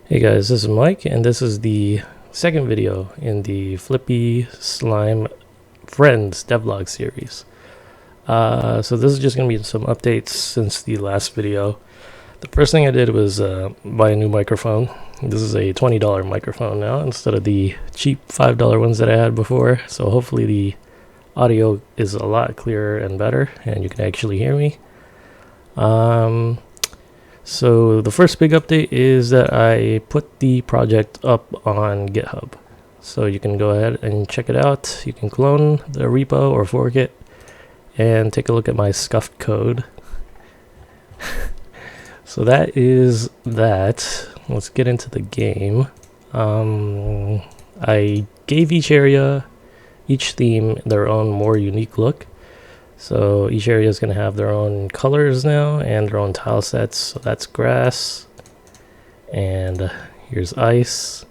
Hey guys, this is Mike, and this is the second video in the Flippy Slime Friends Devlog series. So this is just going to be some updates since the last video. The first thing I did was buy a new microphone. This is a $20 microphone now instead of the cheap $5 ones that I had before. So hopefully the audio is a lot clearer and better, and you can actually hear me. So the first big update is that I put the project up on Github. So you can go ahead and check it out. You can clone the repo or fork it and take a look at my scuffed code. So that is that. Let's get into the game. I gave each area, each theme, their own more unique look. So each area is going to have their own colors now and their own tile sets. So that's grass, and here's ice,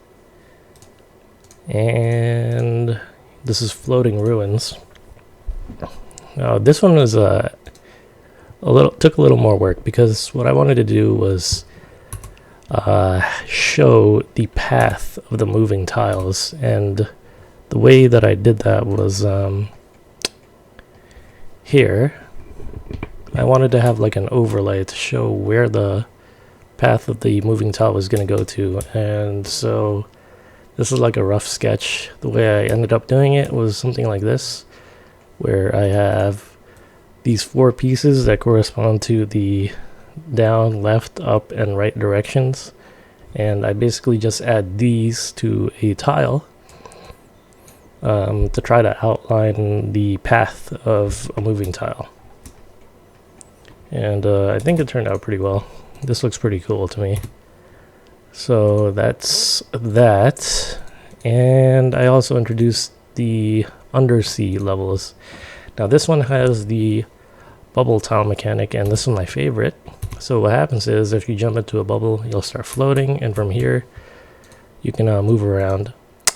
and this is floating ruins. Now this one was took a little more work, because what I wanted to do was show the path of the moving tiles, and the way that I did that was here I wanted to have like an overlay to show where the path of the moving tile was going to go to. And so this is like a rough sketch. The way I ended up doing it was something like this, where I have these four pieces that correspond to the down, left, up, and right directions, and I basically just add these to a tile to try to outline the path of a moving tile. And I think it turned out pretty well. This looks pretty cool to me. So that's that. And I also introduced the undersea levels. Now this one has the bubble tile mechanic, and this is my favorite. So what happens is, if you jump into a bubble, you'll start floating, and from here you can move around.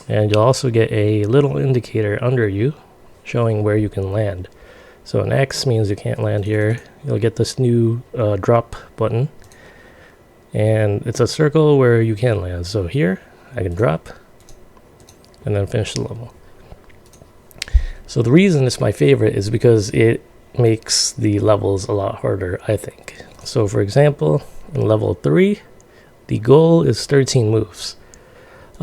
And you'll also get a little indicator under you showing where you can land. So an X means you can't land here. You'll get this new drop button, and it's a circle where you can land. So here I can drop and then finish the level. So the reason it's my favorite is because it makes the levels a lot harder, I think. So for example, in level 3, the goal is 13 moves.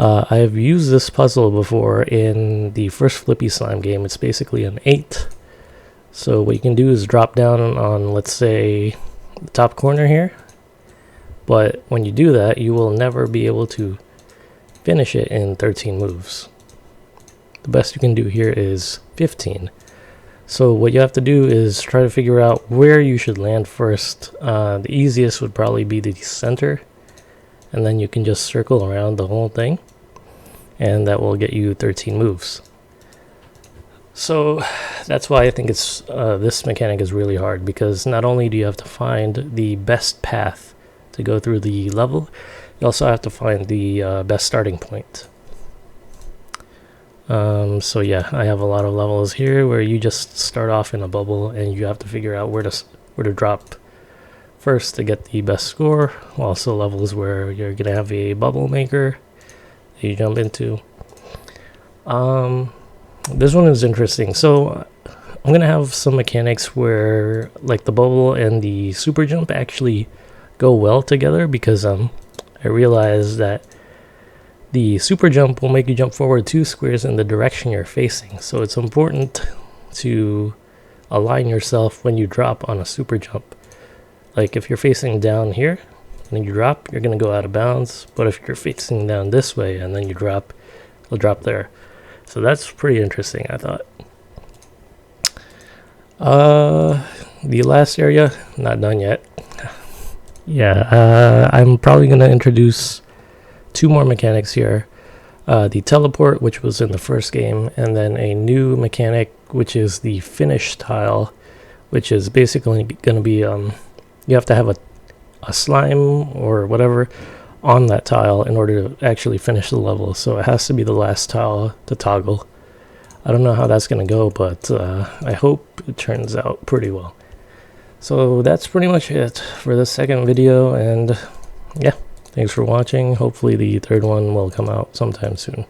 I have used this puzzle before in the first Flippy Slime game. It's basically an 8. So what you can do is drop down on, let's say, the top corner here. But when you do that, you will never be able to finish it in 13 moves. The best you can do here is 15. So what you have to do is try to figure out where you should land first. The easiest would probably be the center, and then you can just circle around the whole thing, and that will get you 13 moves. So that's why I think it's this mechanic is really hard, because not only do you have to find the best path to go through the level, you also have to find the best starting point. So yeah, I have a lot of levels here where you just start off in a bubble and you have to figure out where to drop first to get the best score. Also levels where you're gonna have a bubble maker that you jump into. This one is interesting. So I'm gonna have some mechanics where like the bubble and the super jump actually go well together, because I realized that the super jump will make you jump forward 2 squares in the direction you're facing. So it's important to align yourself when you drop on a super jump. Like if you're facing down here and then you drop, you're going to go out of bounds. But if you're facing down this way and then you drop, you'll drop there. So that's pretty interesting, I thought. The last area, not done yet. Yeah, I'm probably going to introduce 2 more mechanics here. The teleport, which was in the first game, and then a new mechanic, which is the finish tile, which is basically going to be you have to have a slime or whatever on that tile in order to actually finish the level. So it has to be the last tile to toggle. I don't know how that's going to go, but I hope it turns out pretty well. So that's pretty much it for this second video, and yeah, Thanks for watching. Hopefully the third one will come out sometime soon.